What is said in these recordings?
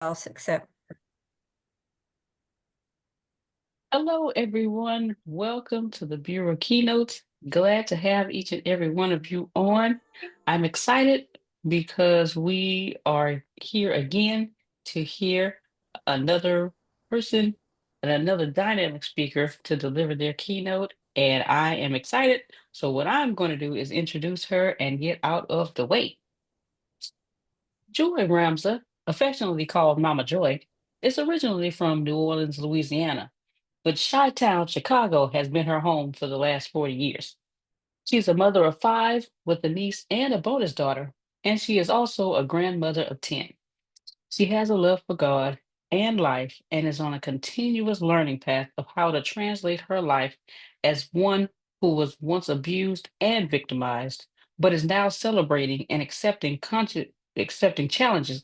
else except Hello, everyone. Welcome to the Bureau Keynotes. Glad to have each and every one of you on. I'm excited because we are here again to hear another person and another dynamic speaker to deliver their keynote. And I am excited. So, what I'm going to do is introduce her and get out of the way. Joy Ramza, affectionately called Mama Joy, is originally from New Orleans, Louisiana, but Chi-Town, Chicago has been her home for the last 40 years. She's a mother of five with a niece and a bonus daughter, and she is also a grandmother of 10. She has a love for God and life and is on a continuous learning path of how to translate her life as one who was once abused and victimized, but is now celebrating and accepting challenges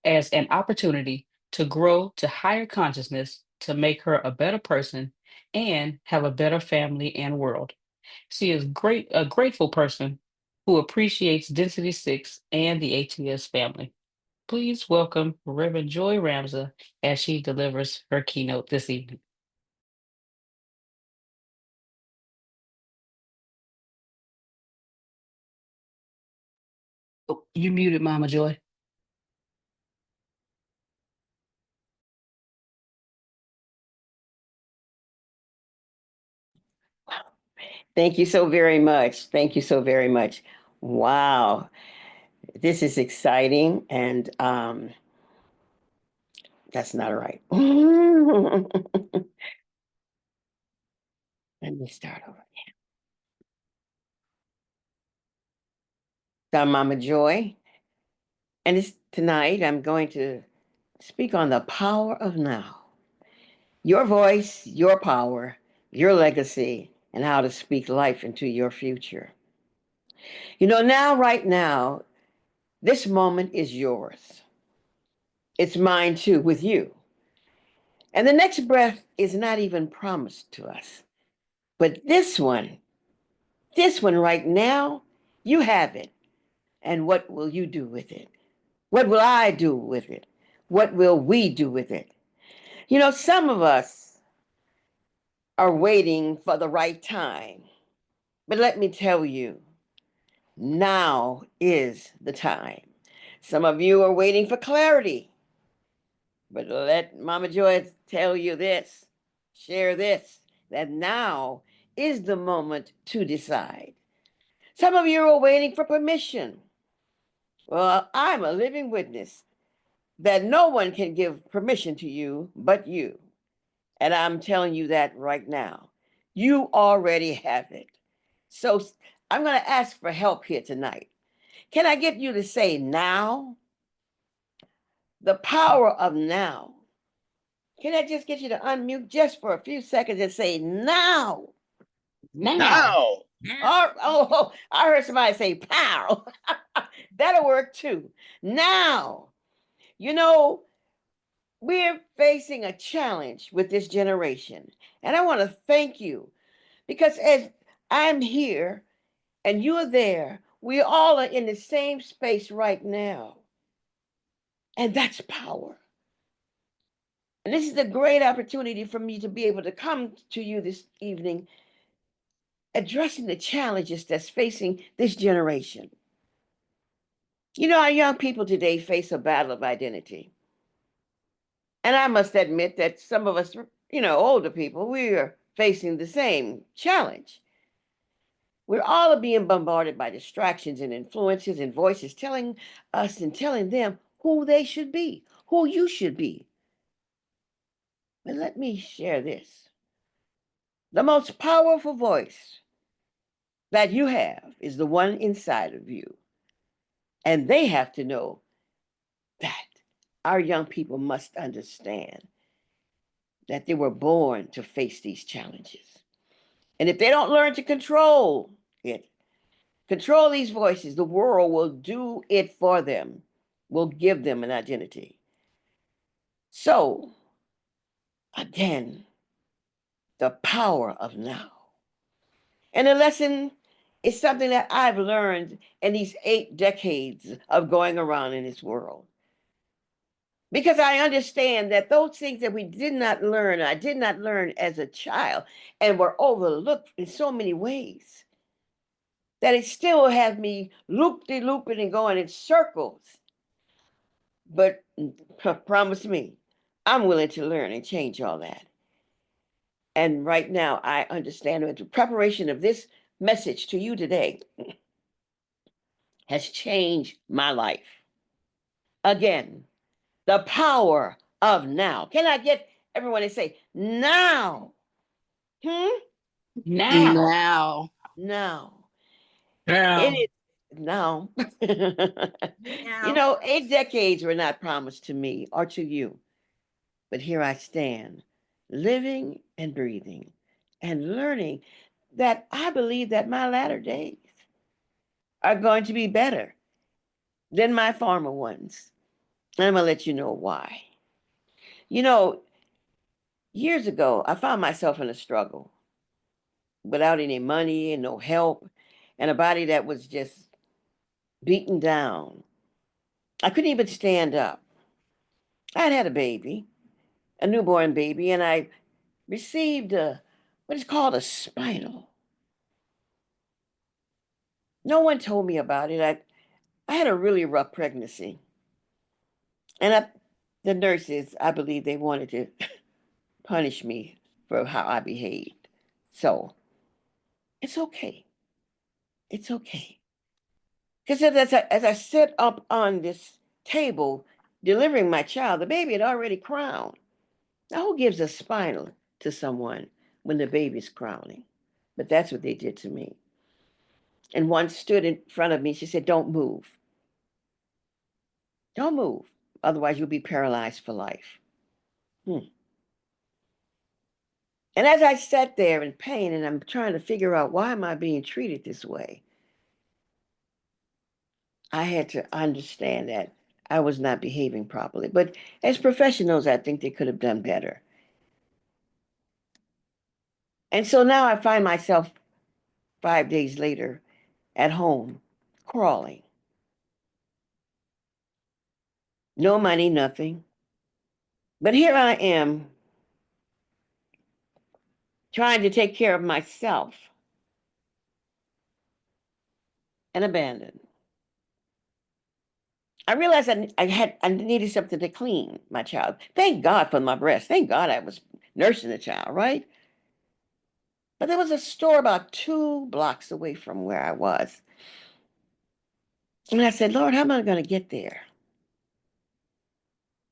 as an opportunity to grow to higher consciousness to make her a better person and have a better family and world. She is a grateful person who appreciates Density 6 and the ATS family. Please welcome Reverend Joy Ramza as she delivers her keynote this evening. Oh, you muted, Mama Joy. Thank you so very much. Thank you so very much. Wow, this is exciting, and that's not right. Let me start over. I'm Mama Joy, and tonight I'm going to speak on the power of now. Your voice, your power, your legacy, and how to speak life into your future. Now, right now, this moment is yours. It's mine too, with you. And the next breath is not even promised to us. But this one right now, you have it. And what will you do with it? What will I do with it? What will we do with it? Some of us are waiting for the right time. But let me tell you, now is the time. Some of you are waiting for clarity. But let Mama Joy tell you this, share this, that now is the moment to decide. Some of you are waiting for permission. Well, I'm a living witness that no one can give permission to you but you. And I'm telling you that right now. You already have it. So I'm going to ask for help here tonight. Can I get you to say now? The power of now. Can I just get you to unmute just for a few seconds and say now? Now, Now, Oh, I heard somebody say pow. That'll work too. Now, you know, we're facing a challenge with this generation. And I want to thank you because as I'm here and you're there, we all are in the same space right now. And that's power. And this is a great opportunity for me to be able to come to you this evening addressing the challenges that's facing this generation. Our young people today face a battle of identity. And I must admit that some of us, older people, we are facing the same challenge. We're all being bombarded by distractions and influences and voices telling us and telling them who they should be, who you should be. But let me share this. The most powerful voice that you have is the one inside of you. And they have to know that our young people must understand that they were born to face these challenges. And if they don't learn to control these voices, the world will do it for them, will give them an identity. So, again, the power of now. And the lesson is something that I've learned in these 8 decades of going around in this world. Because I understand that those things that we did not learn, I did not learn as a child, and were overlooked in so many ways, that it still has me looping and going in circles. But promise me, I'm willing to learn and change all that. And right now, I understand that the preparation of this message to you today has changed my life. Again, the power of now. Can I get everyone to say now? Now. Now. Now. Now. It is now. Now. 8 decades were not promised to me or to you, but here I stand, living and breathing and learning that I believe that my latter days are going to be better than my former ones. And I'm going to let you know why. You know, years ago, I found myself in a struggle without any money and no help, and a body that was just beaten down. I couldn't even stand up. I'd had a baby, a newborn baby, and I received what is called a spinal. No one told me about it. I had a really rough pregnancy. And the nurses, I believe they wanted to punish me for how I behaved. So it's okay. It's okay. Because as I sit up on this table delivering my child, the baby had already crowned. Now, who gives a spinal to someone when the baby's crowning? But that's what they did to me. And one stood in front of me. She said, "Don't move. Don't move. Otherwise, you'll be paralyzed for life." And as I sat there in pain and I'm trying to figure out why am I being treated this way, I had to understand that I was not behaving properly. But as professionals, I think they could have done better. And so now I find myself 5 days later at home, crawling. No money, nothing. But here I am trying to take care of myself and abandoned. I realized I needed something to clean my child. Thank God for my breast. Thank God I was nursing the child, right? But there was a store about 2 blocks away from where I was. And I said, "Lord, how am I going to get there?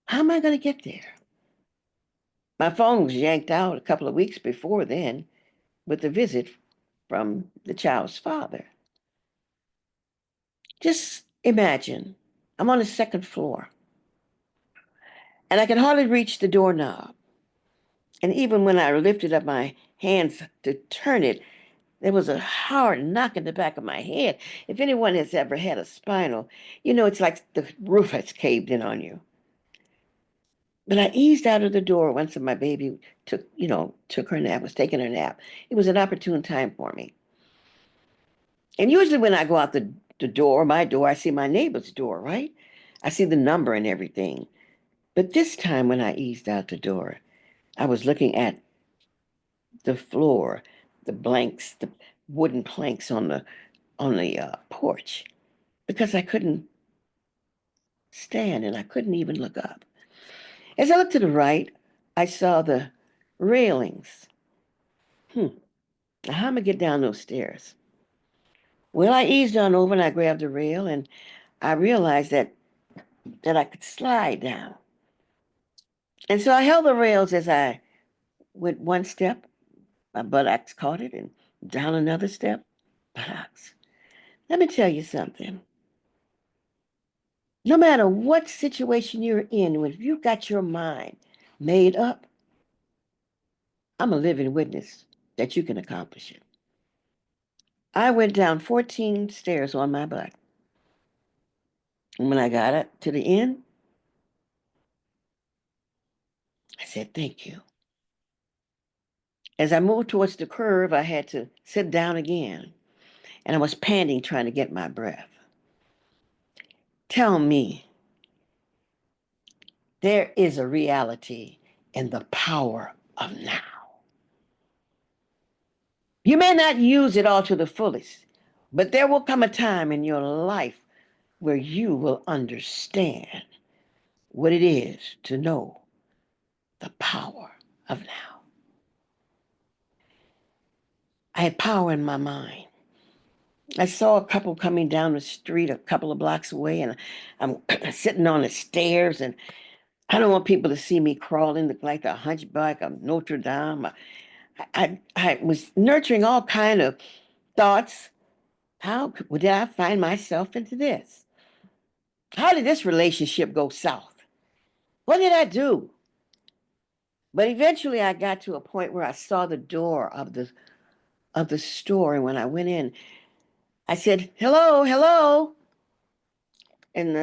How am I going to get there?" My phone was yanked out a couple of weeks before then with a visit from the child's father. Just imagine, I'm on the second floor and I can hardly reach the doorknob. And even when I lifted up my hands to turn it, there was a hard knock in the back of my head. If anyone has ever had a spinal, it's like the roof has caved in on you. But I eased out of the door once my baby took her nap, was taking her nap. It was an opportune time for me. And usually when I go out the door, my door, I see my neighbor's door, right? I see the number and everything. But this time when I eased out the door, I was looking at the floor, the wooden planks on the porch, because I couldn't stand and I couldn't even look up. As I looked to the right, I saw the railings. Now how am I get down those stairs? Well, I eased on over and I grabbed the rail and I realized that I could slide down. And so I held the rails as I went one step, my buttocks caught it, and down another step, buttocks. Let me tell you something. No matter what situation you're in, if you've got your mind made up, I'm a living witness that you can accomplish it. I went down 14 stairs on my butt. And when I got up to the end, I said, "Thank you." As I moved towards the curve, I had to sit down again, and I was panting, trying to get my breath. Tell me there is a reality in the power of now. You may not use it all to the fullest, but there will come a time in your life where you will understand what it is to know the power of now. I had power in my mind. I saw a couple coming down the street a couple of blocks away, and I'm sitting on the stairs, and I don't want people to see me crawling like the hunchback of Notre Dame. I was nurturing all kind of thoughts. Did I find myself into this? How did this relationship go south? What did I do? But eventually I got to a point where I saw the door of the store, and when I went in, I said, "Hello, hello." And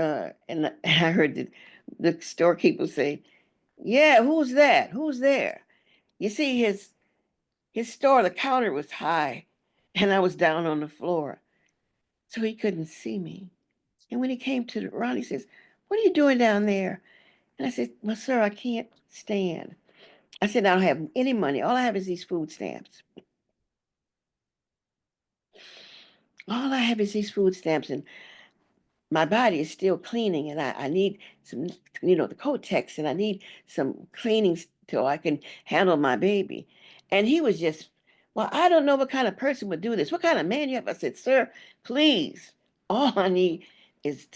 I heard the storekeeper say, "Yeah, who's that? Who's there?" You see, his store, the counter was high, and I was down on the floor, so he couldn't see me. And when he came to the round, he says, "What are you doing down there?" And I said, "Well, sir, I can't stand." I said, "I don't have any money. All I have is these food stamps. All I have is these food stamps, and my body is still cleaning, and I need some, the Kotex, and I need some cleaning so I can handle my baby." And he was just, "Well, I don't know what kind of person would do this. What kind of man you have?" I said, "Sir, please, all I need is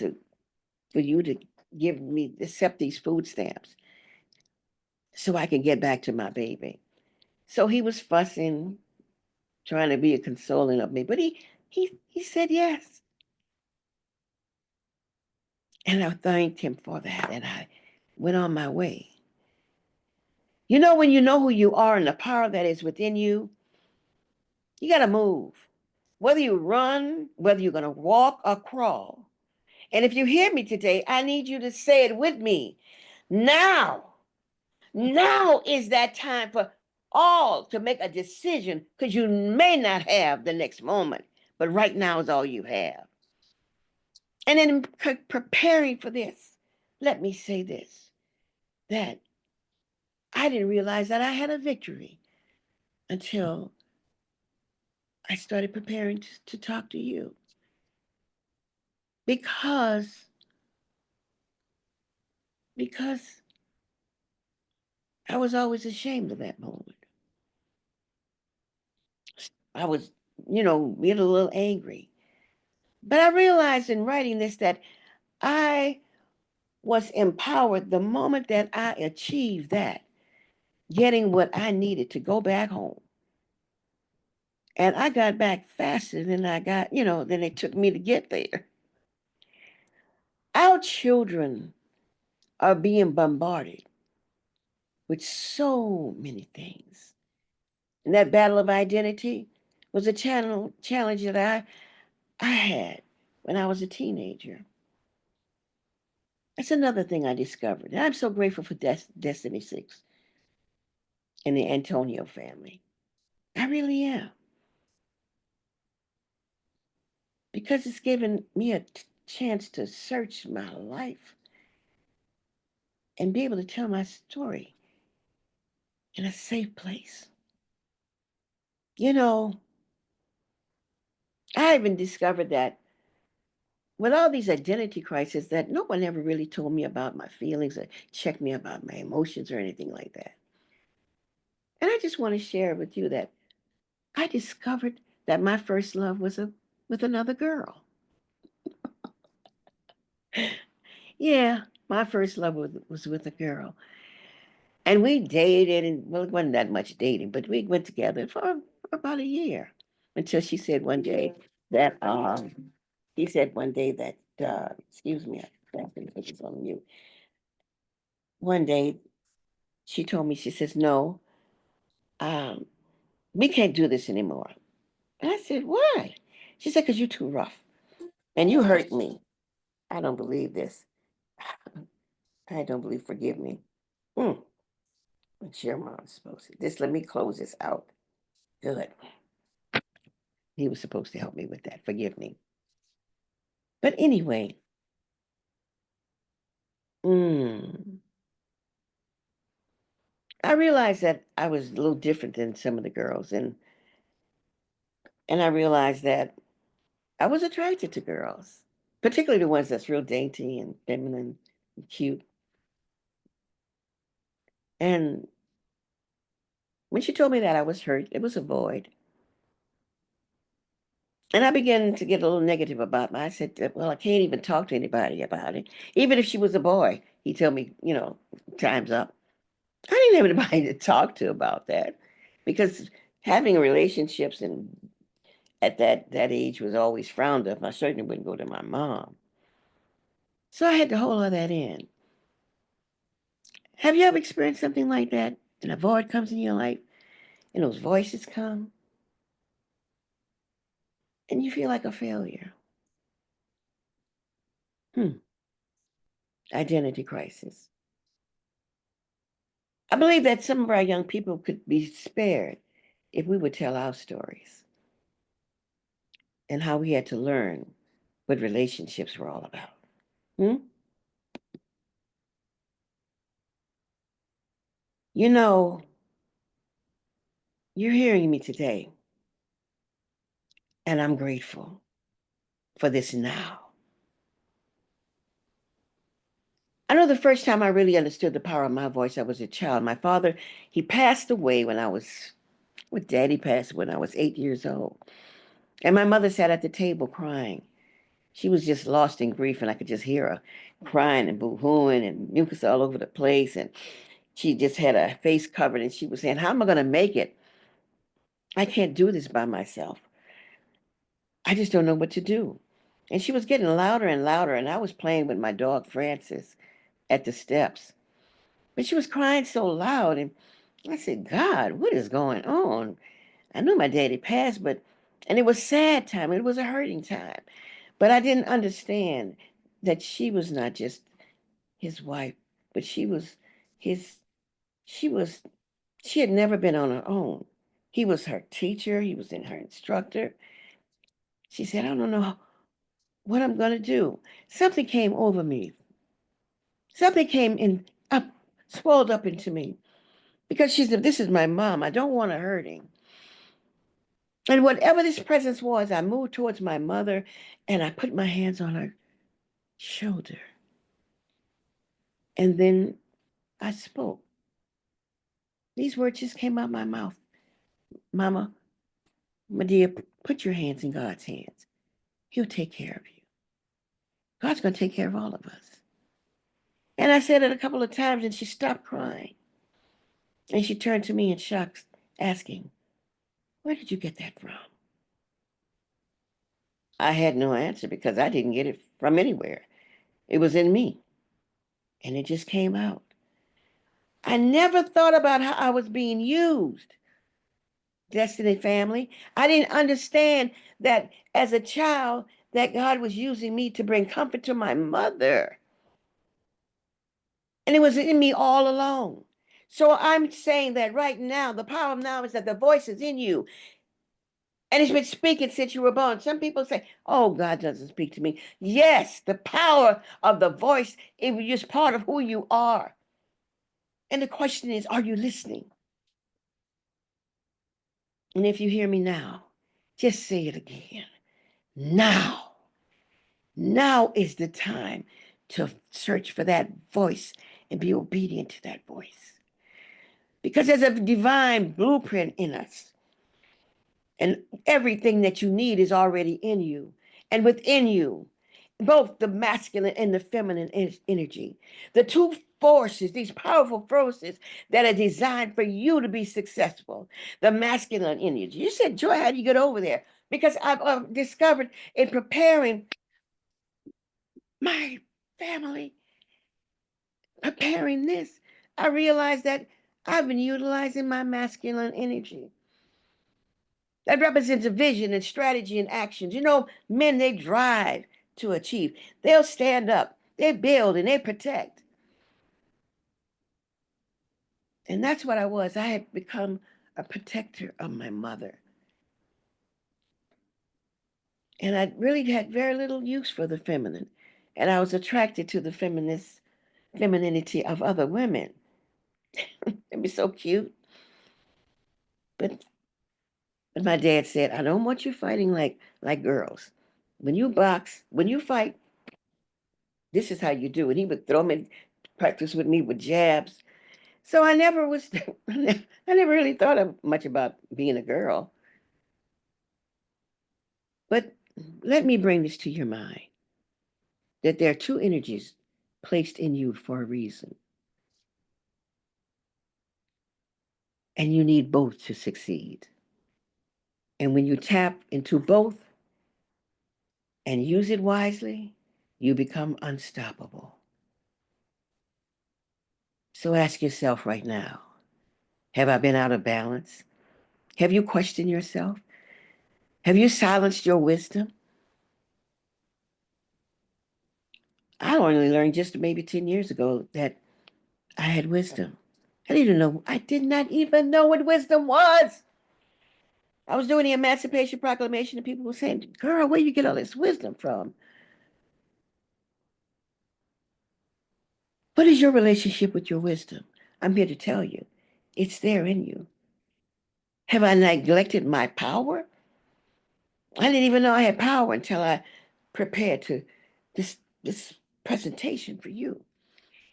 for you to accept these food stamps so I can get back to my baby." So he was fussing, trying to be a consoling of me, but he said yes. And I thanked him for that, and I went on my way. When you know who you are and the power that is within you, you got to move. Whether you run, whether you're going to walk or crawl. And if you hear me today, I need you to say it with me. Now, now is that time for all to make a decision, because you may not have the next moment, but right now is all you have. And in preparing for this, let me say this, that I didn't realize that I had a victory until I started preparing to talk to you, because because I was always ashamed of that moment. I was, getting a little angry. But I realized in writing this that I was empowered the moment that I achieved that, getting what I needed to go back home. And I got back faster than than it took me to get there. Our children are being bombarded with so many things. And that battle of identity was a challenge that I had when I was a teenager. That's another thing I discovered. And I'm so grateful for Destiny 6 and the Antonio family. I really am. Because it's given me a chance to search my life and be able to tell my story in a safe place. You know, I even discovered that with all these identity crises, that no one ever really told me about my feelings or checked me about my emotions or anything like that. And I just want to share with you that I discovered that my first love was with another girl. Yeah, my first love was with a girl. And we dated, and well, it wasn't that much dating, but we went together for about a year until she said one day that he said one day that excuse me, I have to put this on mute. One day she told me, she says, "No, um, we can't do this anymore." And I said, "Why?" She said, "Because you're too rough and you hurt me." I don't believe this. I don't believe, forgive me. Mm, it's your mom's supposed to. Just let me close this out. Good. He was supposed to help me with that. Forgive me. But anyway, mm, I realized that I was a little different than some of the girls, and I realized that I was attracted to girls, particularly the ones that's real dainty and feminine and cute. And when she told me that, I was hurt. It was a void. And I began to get a little negative about it. I said, well, I can't even talk to anybody about it. Even if she was a boy, he told me, time's up. I didn't have anybody to talk to about that because having relationships and at that age was always frowned upon. I certainly wouldn't go to my mom. So I had to hold all that in. Have you ever experienced something like that? And a void comes in your life and those voices come and you feel like a failure. Hmm. Identity crisis. I believe that some of our young people could be spared if we would tell our stories and how we had to learn what relationships were all about. Hmm? You know, you're hearing me today, and I'm grateful for this now. I know the first time I really understood the power of my voice, I was a child. My father, he passed away daddy passed when I was 8 years old. And my mother sat at the table crying. She was just lost in grief, and I could just hear her crying and boo-hooing and mucus all over the place. And she just had her face covered, and she was saying, how am I going to make it? I can't do this by myself. I just don't know what to do. And she was getting louder and louder, and I was playing with my dog, Francis, at the steps. But she was crying so loud, and I said, God, what is going on? I knew my daddy passed, and it was sad time. It was a hurting time. But I didn't understand that she was not just his wife, but his, she was, she had never been on her own. He was her teacher. He was her instructor. She said, I don't know what I'm going to do. Something came over me. Something came in, up, swelled up into me because she said, this is my mom. I don't want her hurting. And whatever this presence was, I moved towards my mother and I put my hands on her shoulder. And then I spoke. These words just came out my mouth. Mama, my dear, put your hands in God's hands. He'll take care of you. God's going to take care of all of us. And I said it a couple of times and she stopped crying. And she turned to me in shock, asking, where did you get that from? I had no answer because I didn't get it from anywhere. It was in me. And it just came out. I never thought about how I was being used. Destiny family. I didn't understand that as a child that God was using me to bring comfort to my mother. And it was in me all along. So I'm saying that right now, the power of now is that the voice is in you. And it's been speaking since you were born. Some people say, oh, God doesn't speak to me. Yes, the power of the voice is just part of who you are. And the question is, are you listening? And if you hear me now, just say it again. Now. Now is the time to search for that voice and be obedient to that voice. Because there's a divine blueprint in us. And everything that you need is already in you. And within you, both the masculine and the feminine energy. The two forces, these powerful forces that are designed for you to be successful. The masculine energy. You said, Joy, how do you get over there? Because I've discovered in preparing my family, preparing this, I realized that I've been utilizing my masculine energy. That represents a vision and strategy and actions. You know, men, they drive to achieve. They'll stand up, they build, and they protect. And that's what I was. I had become a protector of my mother. And I really had very little use for the feminine. And I was attracted to the femininity of other women. It'd be so cute. But my dad said, I don't want you fighting like girls. When you box, when you fight, this is how you do it. He would throw me, practice with me with jabs. So I never was, I never really thought of much about being a girl. But let me bring this to your mind that there are two energies placed in you for a reason. And you need both to succeed. And when you tap into both and use it wisely, you become unstoppable. So ask yourself right now, have I been out of balance? Have you questioned yourself? Have you silenced your wisdom? I only learned just maybe 10 years ago that I had wisdom. I did not even know what wisdom was. I was doing the Emancipation Proclamation and people were saying, girl, where you get all this wisdom from? What is your relationship with your wisdom? I'm here to tell you, it's there in you. Have I neglected my power? I didn't even know I had power until I prepared to this presentation for you.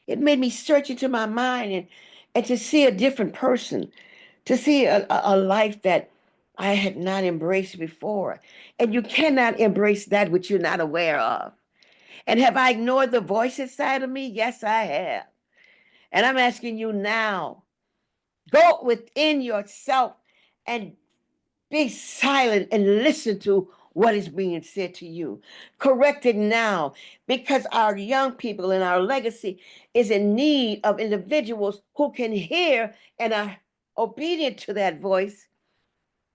It made me search into my mind and to see a different person, to see a life that I had not embraced before. And you cannot embrace that which you're not aware of. And have I ignored the voice inside of me? Yes, I have. And I'm asking you now, go within yourself and be silent and listen to what is being said to you. Correct it now because our young people and our legacy is in need of individuals who can hear and are obedient to that voice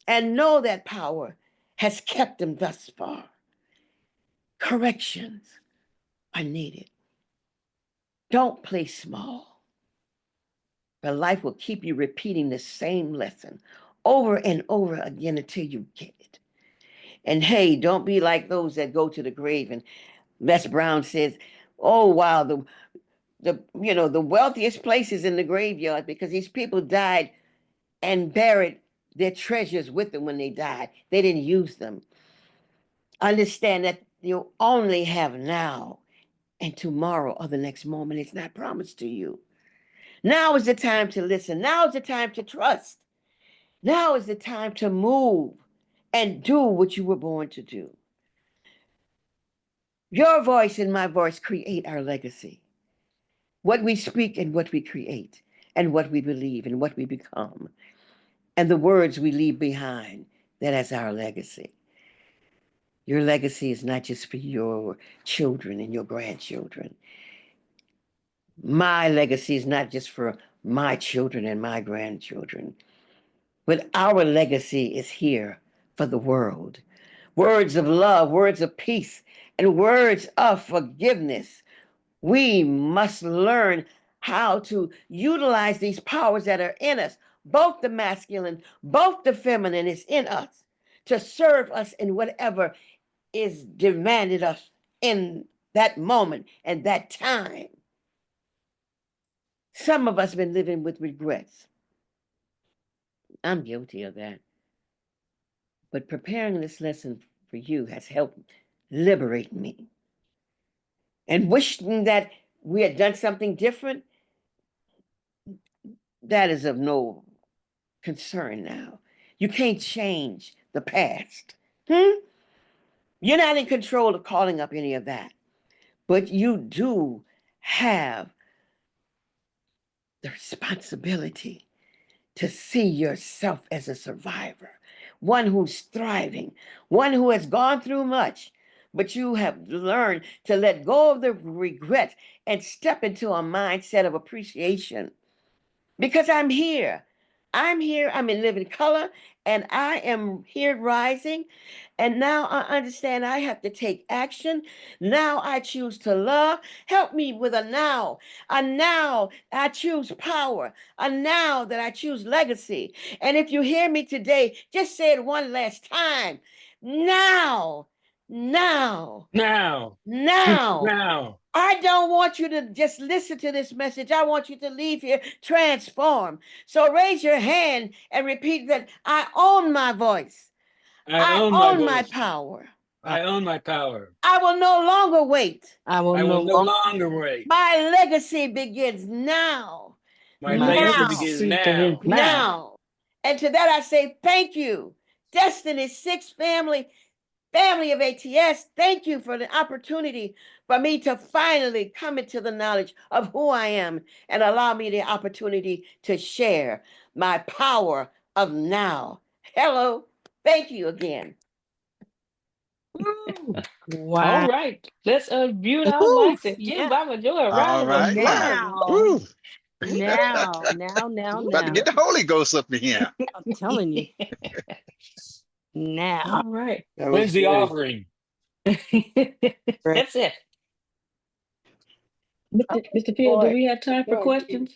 and know that power has kept them thus far. Corrections are needed. Don't play small. But life will keep you repeating the same lesson over and over again until you get it. And hey, don't be like those that go to the grave. And Les Brown says, "Oh wow, the wealthiest places in the graveyard because these people died and buried their treasures with them when they died. They didn't use them. Understand that you only have now and tomorrow or the next moment. It's not promised to you. Now is the time to listen. Now is the time to trust. Now is the time to move and do what you were born to do. Your voice and my voice create our legacy. What we speak and what we create, and what we believe and what we become, and the words we leave behind. That is our legacy. Your legacy is not just for your children and your grandchildren. My legacy is not just for my children and my grandchildren, but our legacy is here for the world. Words of love, words of peace, and words of forgiveness. We must learn how to utilize these powers that are in us, both the masculine, both the feminine is in us, to serve us in whatever is demanded us in that moment and that time. Some of us have been living with regrets. I'm guilty of that. But preparing this lesson for you has helped liberate me. And wishing that we had done something different, that is of no concern now. You can't change the past. You're not in control of calling up any of that. But you do have the responsibility to see yourself as a survivor, one who's thriving, one who has gone through much, but you have learned to let go of the regret and step into a mindset of appreciation. Because I'm here. I'm here. I'm in living color and I am here rising. And now I understand I have to take action. Now I choose to love. Help me with a now. A now I choose power. A now that I choose legacy. And if you hear me today, just say it one last time. Now now. Now. Now. Now. I don't want you to just listen to this message. I want you to leave here transformed. So raise your hand and repeat that I own my voice. I own my my voice. power. I own my power. I will no longer wait. I will no longer wait. My legacy begins now. My My legacy legacy begins begins now. Now. And to that I say thank you. Destiny 6 family of ATS, thank you for the opportunity for me to finally come into the knowledge of who I am and allow me the opportunity to share my power of now. Hello. Thank you again. Wow. All right. Let's unmute our mics and give Mama Joy a round of applause. Now. Now. About to get the Holy Ghost up in here. I'm telling you. Now. All right. When's the offering? That's it. Mr. Field, do we have time for questions?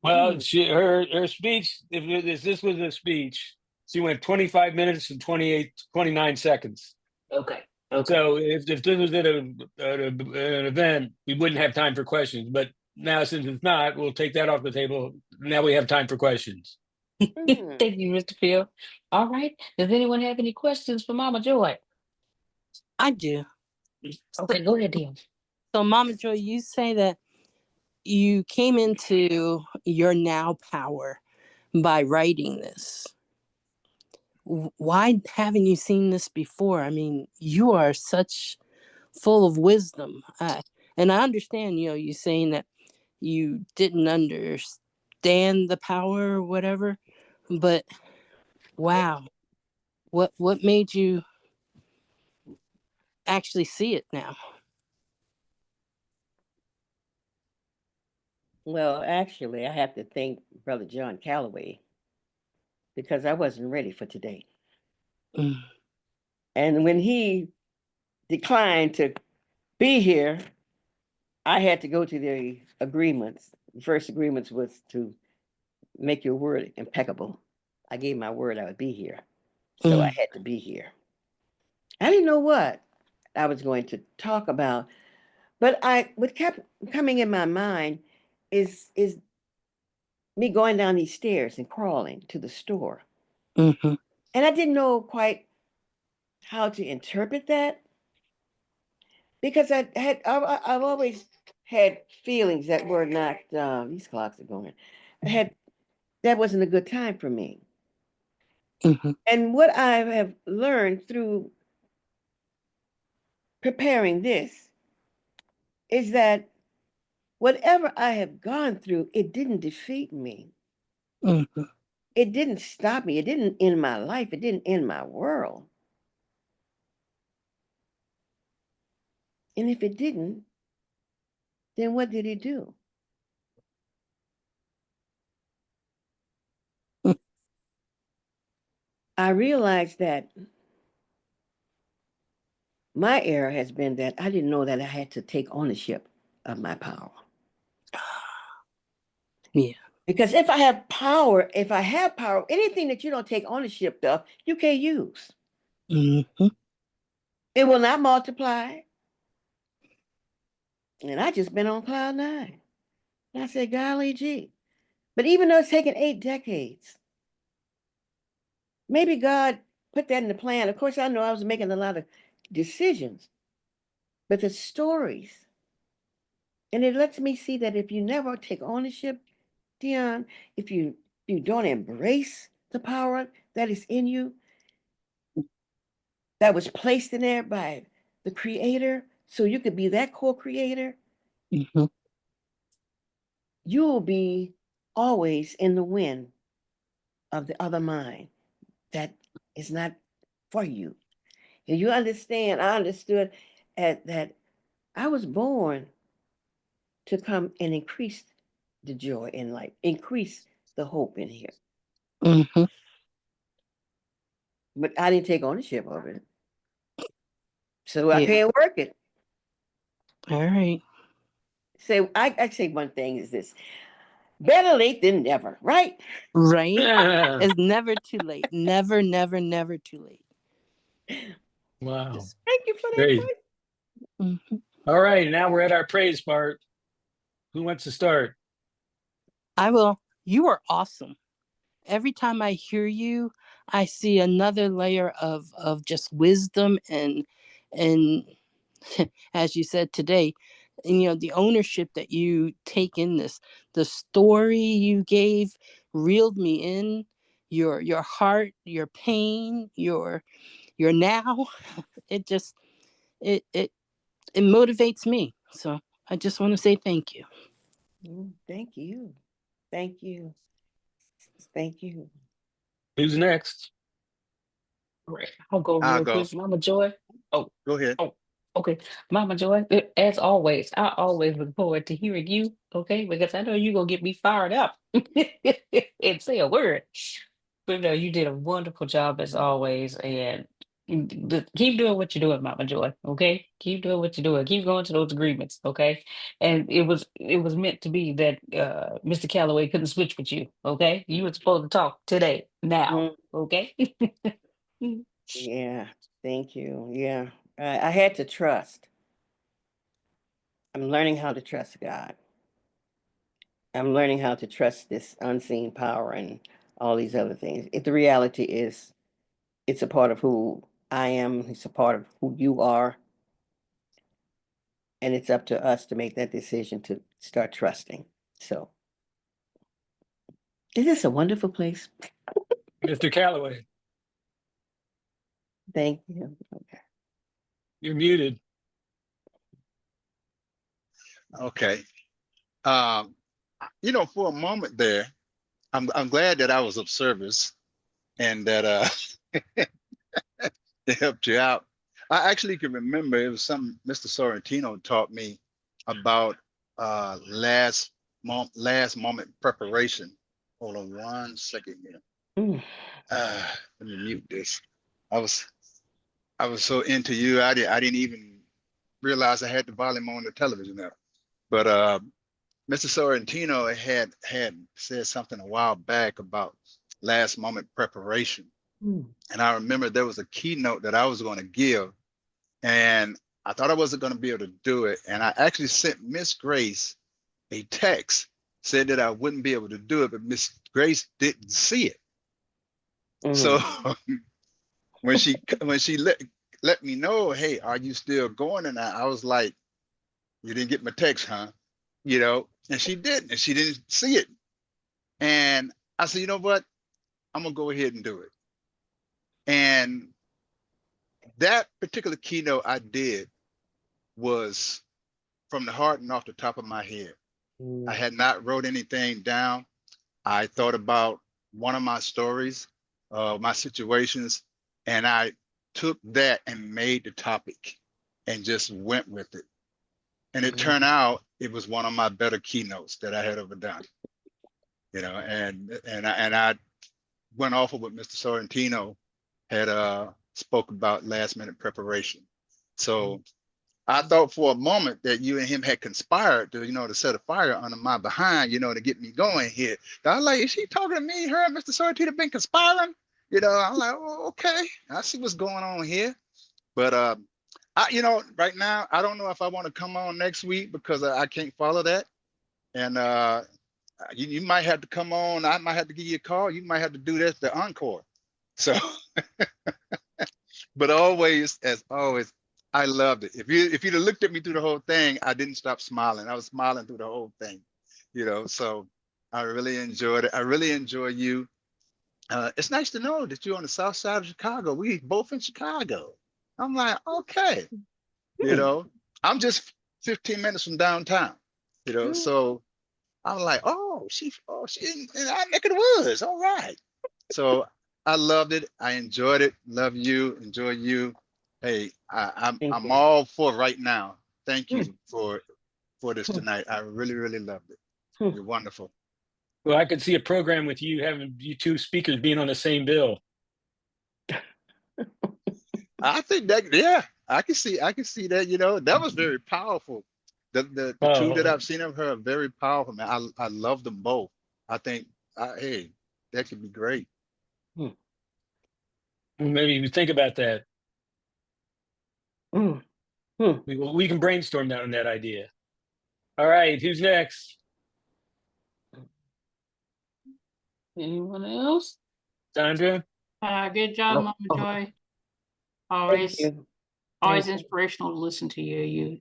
Well, her speech, if this was a speech, she went 25 minutes and 29 seconds. Okay. So if this was at an event, we wouldn't have time for questions. But now, since it's not, we'll take that off the table. Now we have time for questions. Thank you, Mr. Field. All right. Does anyone have any questions for Mama Joy? I do. Okay, go ahead, Dean. So, Mama Joy, you say that you came into your now power by writing this. Why haven't you seen this before? I mean, you are such full of wisdom. And I understand, you saying that you didn't understand the power or whatever, but wow, what made you actually see it now? Well, actually, I have to thank Brother John Calloway because I wasn't ready for today. And when he declined to be here, I had to go to the agreements. The first agreements was to make your word impeccable. I gave my word I would be here. So I had to be here. I didn't know what I was going to talk about, but what kept coming in my mind is me going down these stairs and crawling to the store. And I didn't know quite how to interpret that because I've always had feelings that were not, these clocks are going, that wasn't a good time for me. And what I have learned through preparing this is that whatever I have gone through, it didn't defeat me. It didn't stop me. It didn't end my life. It didn't end my world. And if it didn't, then what did it do? I realized that my error has been that I didn't know that I had to take ownership of my power. Yeah. Because if I have power, anything that you don't take ownership of, you can't use. It will not multiply. And I just been on cloud 9. And I said, golly gee. But even though it's taken 8 decades, maybe God put that in the plan. Of course, I know I was making a lot of decisions, but the stories, and it lets me see that if you never take ownership, Dion, if you don't embrace the power that is in you, that was placed in there by the Creator, so you could be that co-creator, you will be always in the wind of the other mind that is not for you. And you understand, I understood that I was born to come and increase the joy in life, increase the hope in here. But I didn't take ownership of it. So I can't work it. All right. So I say one thing is this: better late than never, right? Right. It's never too late. Never, never, never too late. Wow. Thank you for that Great. question. Mhm. All right. Now we're at our praise part. Who wants to start? I will. You are awesome. Every time I hear you, I see another layer of just wisdom and as you said today, and, the ownership that you take in this, the story you gave reeled me in, your heart, your pain, your now. It just it motivates me. So I just want to say thank you. Thank you. Thank you. Thank you. Who's next? Great. I'll go I'll real go. quick. Mama Joy. Oh, Go ahead. oh, okay. Mama Joy, as always, I always look forward to hearing you, okay? Because I know you're gonna get me fired up and say a word. But no, you did a wonderful job as always. And keep doing what you're doing, Mama Joy. Okay? Keep doing what you're doing. Keep going to those agreements, okay? And it was meant to be that Mr. Calloway couldn't switch with you, okay? You were supposed to talk today, now, Mm, okay? yeah. Thank you. Yeah. I had to trust. I'm learning how to trust God. I'm learning how to trust this unseen power and all these other things. The reality is, it's a part of who I am. It's a part of who you are. And it's up to us to make that decision to start trusting. So, is this a wonderful place? Mr. Calloway, Thank you. Okay. you're muted. Okay. Um, for a moment there, I'm glad that I was of service and that it helped you out. I actually can remember it was something Mr. Sorrentino taught me about last moment preparation. Hold on 1 second here. Mm. Let me mute this. I was I was so into you. I didn't even realize I had the volume on the television now. But Mr. Sorrentino had said something a while back about last moment preparation. Mm. And I remember there was a keynote that I was going to give, and I thought I wasn't going to be able to do it. And I actually sent Miss Grace a text, said that I wouldn't be able to do it, but Miss Grace didn't see it. So Mm. when she let me know, hey, are you still going? And I was like, you didn't get my text, huh? And she didn't, and she didn't see it. And I said, you know what? I'm gonna go ahead and do it. And that particular keynote I did was from the heart and off the top of my head. I Mm. had not wrote anything down. I thought about one of my stories, my situations, and I took that and made the topic and just went with it. And it turned out it was one of my better keynotes that I had ever done. And I went off of what Mr. Sorrentino had spoke about last minute preparation. So I thought for a moment that you and him had conspired to set a fire under my behind, to get me going here. I was like, is she talking to me? Her and Mr. Sorrentino been conspiring? I'm like, oh, okay, I see what's going on here. But right now, I don't know if I want to come on next week because I can't follow that. And you might have to come on. I might have to give you a call. You might have to do this, the encore. So, but always, as always, I loved it. If you'd have looked at me through the whole thing, I didn't stop smiling. I was smiling through the whole thing, So I really enjoyed it. I really enjoy you. It's nice to know that you're on the south side of Chicago. We both in Chicago. I'm like, okay, I'm just 15 minutes from downtown, so I'm like, oh, she in our neck of the woods. All right. So I loved it. I enjoyed it. Love you. Enjoy you. Hey, Thank I'm you. all for right now. Thank Mm. you for this tonight. I really, really loved it. Mm. You're wonderful. Well, I could see a program with you having you two speakers being on the same bill. I think that, yeah, I can see that. That was very powerful. The two that Oh, I've seen of her are very powerful, man. I love them both. I think, hey, that could be great. maybe you think about that. Mm. We can brainstorm that on that idea. All right, who's next? Anyone else? Sandra? Good job, Oh, Mama oh, Joy. thank Always, you. always Thank you. inspirational to listen to you.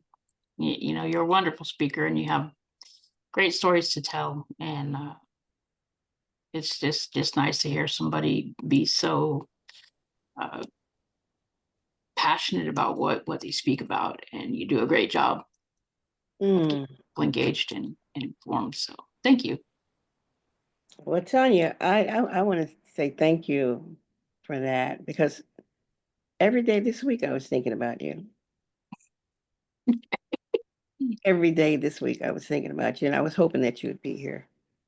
You know, you're a wonderful speaker, and you have great stories to tell. And it's just nice to hear somebody be so uh, passionate about what they speak about, and you do a great job of keeping Mm. people engaged and informed. So thank you. Well, Tanya, I want to say thank you for that because every day this week I was thinking about you. Every day this week I was thinking about you, and I was hoping that you would be here.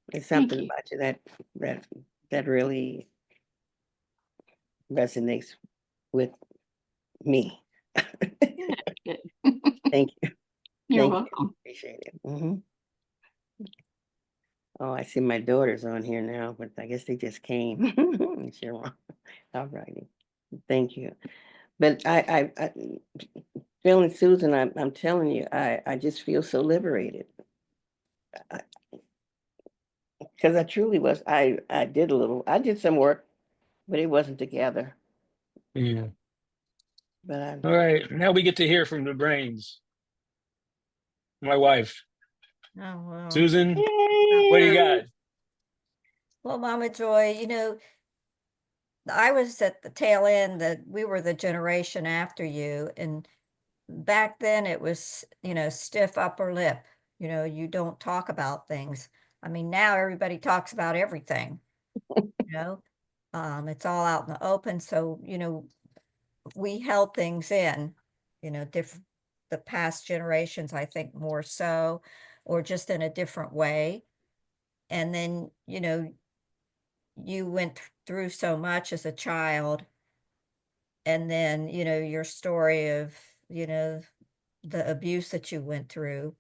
There's Thank something you. about you that really resonates with me. Good. Thank you. You're Thank you. welcome. Appreciate it. Oh, I see my daughters on here now, but I guess they just came. Sure. All righty. Thank you. But I feeling Susan, I'm telling you, I just feel so liberated. Because I truly was, I did some work, but it wasn't together. Yeah. But I, All right, now we get to hear from the brains. My wife, Oh, wow. Susan, what do you got? Well, Mama Joy, I was at the tail end that we were the generation after you. And back then it was, stiff upper lip. You don't talk about things. I mean, now everybody talks about everything, you know? It's all out in the open. So, we held things in, the past generations, I think more so, or just in a different way. And then, you went through so much as a child, and then your story of the abuse that you went through,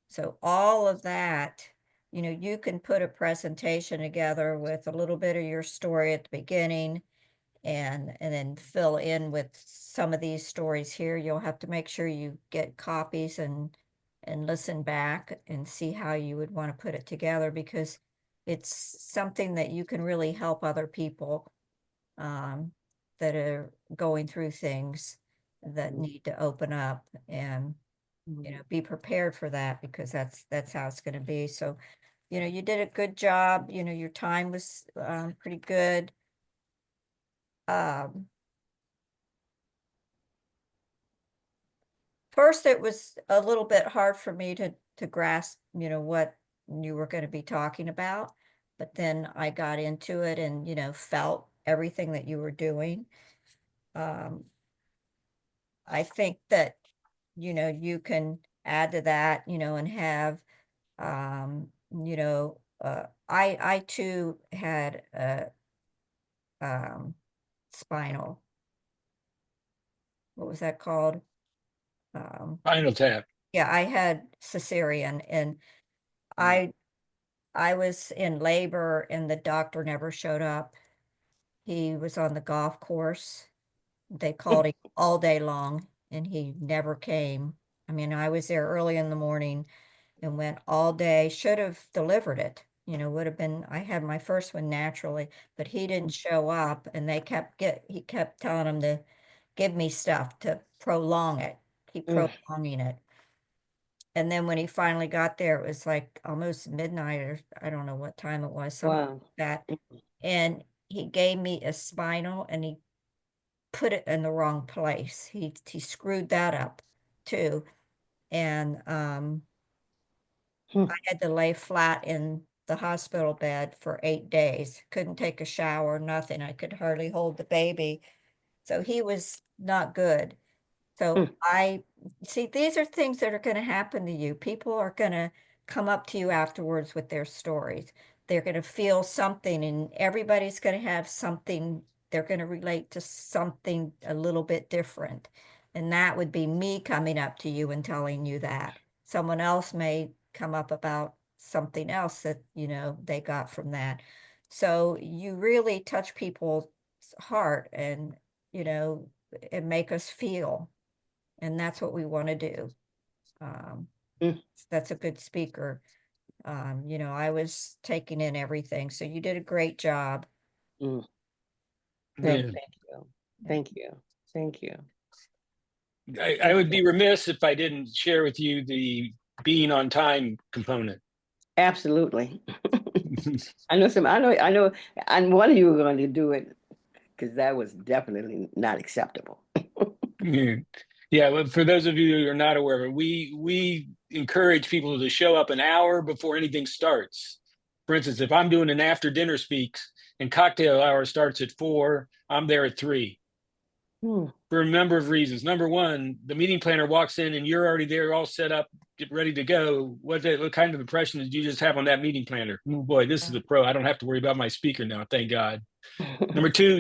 so all of that, you can put a presentation together with a little bit of your story at the beginning, and then fill in with some of these stories here. You'll have to make sure you get copies and listen back and see how you would want to put it together, because it's something that you can really help other people um, that are going through things that need to open up, and be prepared for that, because that's how it's going to be. So you did a good job. Your time was pretty good. um, First, it was a little bit hard for me to grasp, what you were going to be talking about, but then I got into it and, felt everything that you were doing. Um, I think that, you can add to that, and have, I too had a spinal, what was that called? Final Tap. Yeah, I had cesarean, and I I was in labor and the doctor never showed up. He was on the golf course. They called him all day long and he never came. I mean, I was there early in the morning and went all day, should have delivered it, would have been, I had my first one naturally, but he didn't show up, and he kept telling him to give me stuff to prolong it, keep Mm. prolonging it. And then when he finally got there, it was like almost midnight, or I don't know what time it was, something Wow. like that. And he gave me a spinal and he put it in the wrong place. He screwed that up too. And Hmm. I had to lay flat in the hospital bed for 8 days. Couldn't take a shower, nothing. I could hardly hold the baby. So he was not good. So Mm. I see, these are things that are going to happen to you. People are going to come up to you afterwards with their stories. They're going to feel something, and everybody's going to have something. They're going to relate to something a little bit different. And that would be me coming up to you and telling you that. Someone else may come up about something else that, they got from that. So you really touch people's heart, and, and make us feel. And that's what we want to do. Um, Mm. that's a good speaker. You know, I was taking in everything. So you did a great job. Mm. Yeah. Thank you. Thank you. Thank you. I would be remiss if I didn't share with you the being on time component. Absolutely. I know, and one of you were going to do it because that was definitely not acceptable. Yeah. Yeah, well, for those of you who are not aware of it, we encourage people to show up an hour before anything starts. For instance, if I'm doing an after dinner speaks and cocktail hour starts at 4, I'm there at 3 Hmm. for a number of reasons. Number one, the meeting planner walks in and you're already there, all set up, get ready to go. What kind of impression did you just have on that meeting planner? Oh boy, this is a pro. I don't have to worry about my speaker now, thank God. Number two,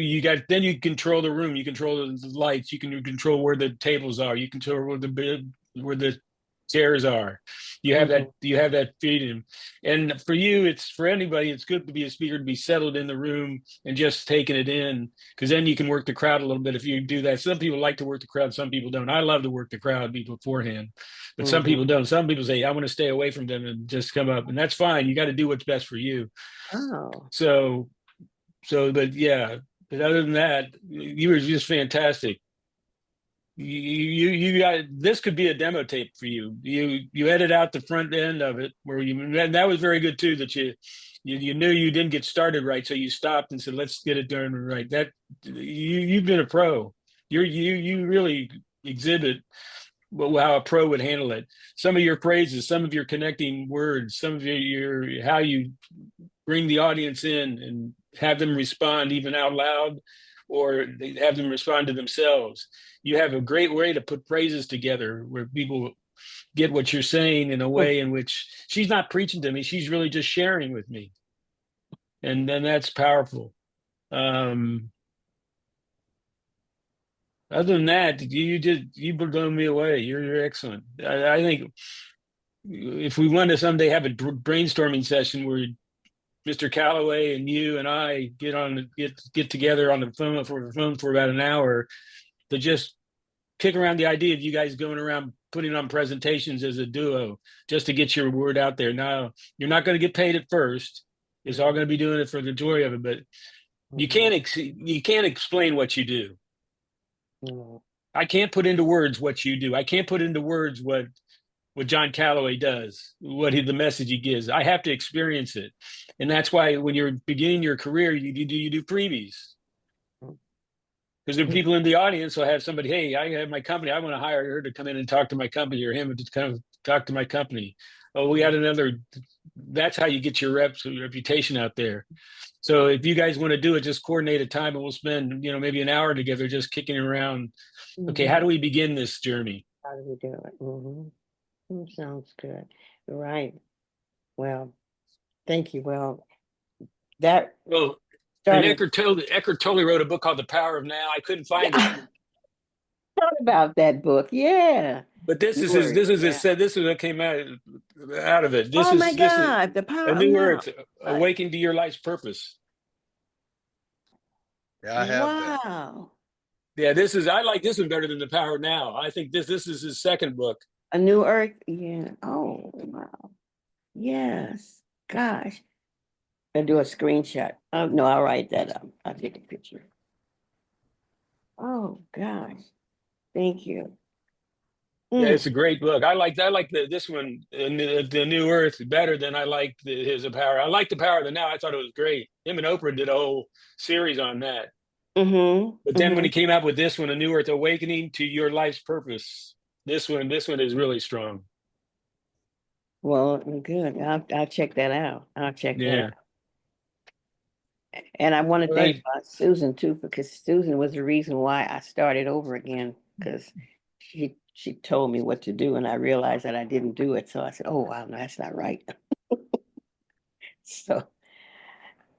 then you control the room, you control the lights, you can control where the tables are, you control where the chairs are. You have that freedom. And for you, it's for anybody, it's good to be a speaker, to be settled in the room and just taking it in, because then you can work the crowd a little bit if you do that. Some people like to work the crowd, some people don't. I love to work the crowd beforehand, but some people don't. Some people say, I want to stay away from them and just come up, and that's fine. You got to do what's best for you. Oh. But yeah, but other than that, you were just fantastic. You got, this could be a demo tape for you. You edit out the front end of it where and that was very good too, that you knew you didn't get started right, so you stopped and said, let's get it done right. That you've been a pro. You really exhibit how a pro would handle it. Some of your phrases, some of your connecting words, some of your how you bring the audience in and have them respond even out loud, or have them respond to themselves. You have a great way to put phrases together where people get what you're saying in a way in which she's not preaching to me, she's really just sharing with me, and then that's powerful. Other than that, you blown me away. You're excellent. I think if we want to someday have a brainstorming session where Mr. Calloway and you and I get together on the phone for about an hour to just kick around the idea of you guys going around putting on presentations as a duo, just to get your word out there. Now, you're not going to get paid at first. It's all going to be doing it for the joy of it, but you can't explain what you do. I can't put into words what you do. I can't put into words what John Calloway does, the message he gives. I have to experience it. And that's why when you're beginning your career, you do freebies. Because there are people in the audience who have somebody, hey, I have my company, I want to hire her to come in and talk to my company, or him to come talk to my company. Oh, we got another. That's how you get your reputation out there. So if you guys want to do it, just coordinate a time and we'll spend, maybe an hour together just kicking around. Okay, how do we begin this journey? How do we do it? Sounds good. Right. Well, thank you. Well, that and Eckhart Tolle wrote a book called The Power of Now. I couldn't find it. Thought about that book, yeah. But this is what came out of it. Oh my God, The Power of Now. A New Earth, Awaken to Your Life's Purpose. Yeah, I have that. Wow. Yeah, I like this one better than The Power of Now. I think this is his second book. A New Earth, yeah. Oh wow. Yes. Gosh. I'll do a screenshot. Oh no, I'll write that up. I'll take a picture. Oh gosh. Thank you. Yeah, it's a great book. I like this one, the New Earth, better than I liked his The Power. I like The Power of the Now. I thought it was great. Him and Oprah did a whole series on that. But then when he came out with this one, A New Earth, Awakening to Your Life's Purpose, this one is really strong. Well, good. I'll check that out. I'll check that out. And I want to thank Susan too, because Susan was the reason why I started over again, because she told me what to do and I realized that I didn't do it. So I said, oh wow, no, that's not right. So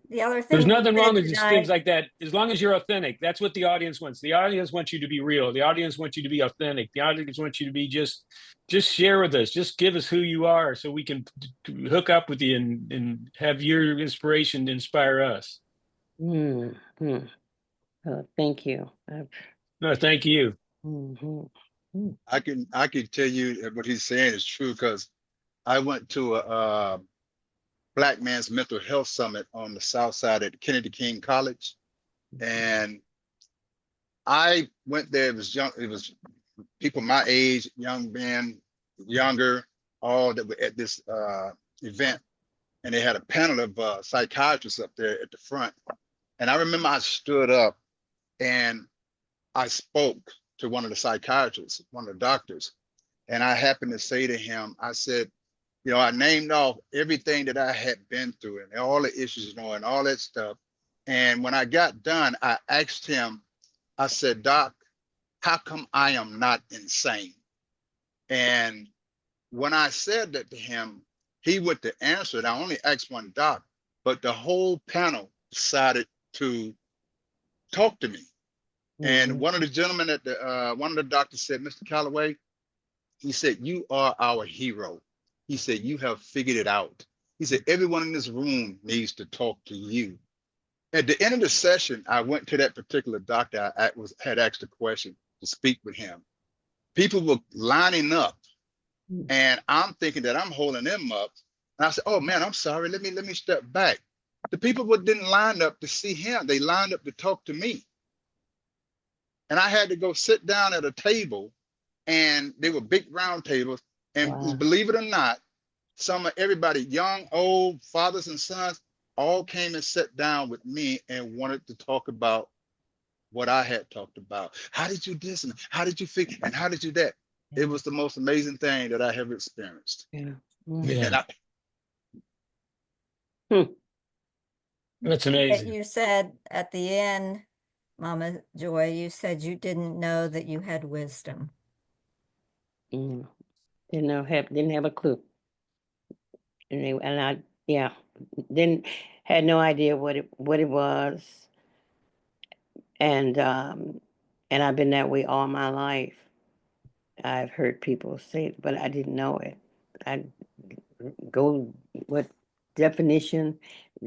the other thing, there's nothing wrong with things like that, as long as you're authentic. That's what the audience wants. The audience wants you to be real. The audience wants you to be authentic. The audience wants you to be just share with us. Just give us who you are so we can hook up with you and have your inspiration to inspire us. Thank you. No, thank you. I can tell you that what he's saying is true because I went to a Black Man's Mental Health Summit on the South Side at Kennedy King College, and I went there. It was young. It was people my age, young men, younger, all that were at this event, and they had a panel of psychiatrists up there at the front. And I remember I stood up and I spoke to one of the psychiatrists, one of the doctors, and I happened to say to him, I said, you know, I named off everything that I had been through and all the issues, you know, and all that stuff. And when I got done, I asked him, I said, Doc, how come I am not insane? And when I said that to him, he went to answer it. I only asked one doc, but the whole panel decided to talk to me. And one of the gentlemen at the one of the doctors said, Mr. Calloway, he said, you are our hero. He said, you have figured it out. He said, everyone in this room needs to talk to you. At the end of the session, I went to that particular doctor. I had asked a question to speak with him. People were lining up, and I'm thinking that I'm holding them up. And I said, oh man, I'm sorry. Let me step back. The people didn't line up to see him. They lined up to talk to me. And I had to go sit down at a table, and they were big round tables. And believe it or not, everybody, young, old, fathers and sons, all came and sat down with me and wanted to talk about what I had talked about. How did you do this? And how did you figure? And how did you that? It was the most amazing thing that I have experienced. Yeah. Yeah. That's But amazing. you said at the end, Mama Joy, you said you didn't know that you had wisdom. Didn't have a clue. And I had no idea what it was. And I've been that way all my life. I've heard people say it, but I didn't know it. I'd go what definition,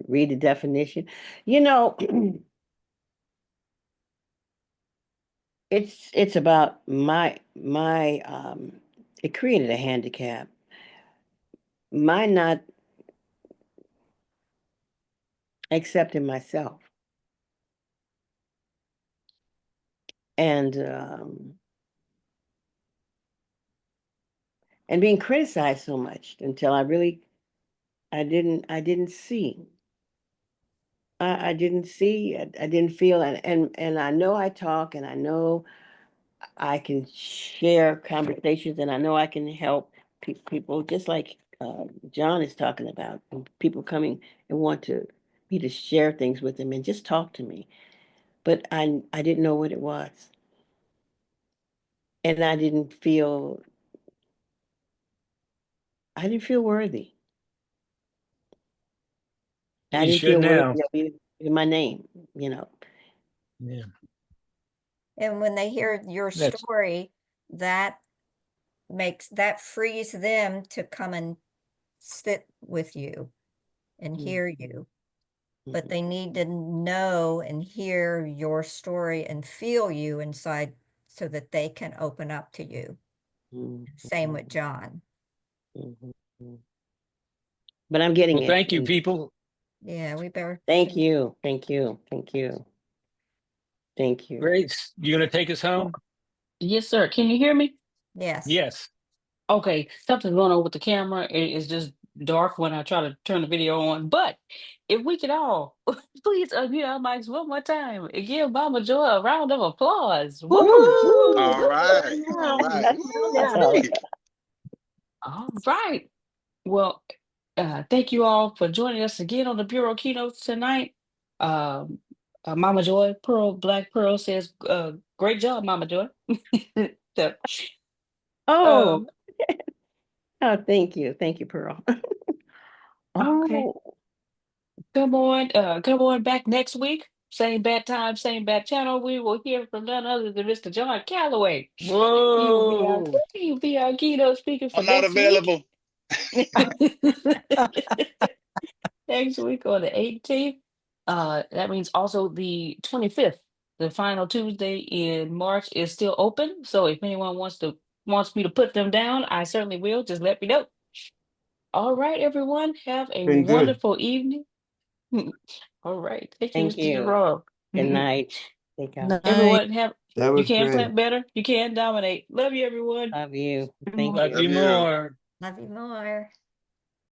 read the definition. You know, it's about my it created a handicap. My not accepting myself. And being criticized so much until I didn't see. I didn't see, I didn't feel, and I know I talk, and I know I can share conversations, and I know I can help people, just like John is talking about, people coming and want me to share things with them and just talk to me. But I didn't know what it was. And I didn't feel worthy. I You didn't should feel now. worthy of even my name, you know. Yeah. And when they hear your That's- story, that frees them to come and sit with you and hear you. But they need to know and hear your story and feel you inside so that they can open up to you. Same with John. But I'm getting Well, it. thank you, and people. Yeah, we better. Thank you. Thank you. Thank you. Thank you. Great. You gonna take us home? Yes, sir. Can you hear me? Yes. Yes. Okay, something's going on with the camera. It's just dark when I try to turn the video on. But if we could all please unmute our mics one more time and give Mama Joy a round of applause. Woo! Woo! All right. All right. That's Woo, all. great. All right. Well, thank you all for joining us again on the Bureau Keynotes tonight. Mama Joy, Black Pearl says, great job, Mama Joy. So, Oh, thank you. Thank you, Pearl. okay. Oh, Come on back next week. Same bad time, same bad channel. We will hear from none other than Mr. John Calloway. Whoa. He'll be our keynote speaker for I'm not next week. available. Next week on the 18th. That means also the 25th. The final Tuesday in March is still open. So if anyone wants me to put them down, I certainly will. Just let me know. All right, everyone. Have a Been good. wonderful evening. All right. Thank you, Thank Mr. you. Jerome. Good night. Take care. Night. Everyone have That you was can great. plant better. You can dominate. Love you, everyone. Love you. Good Thank morning. you. Love you Love you. more. Love you more.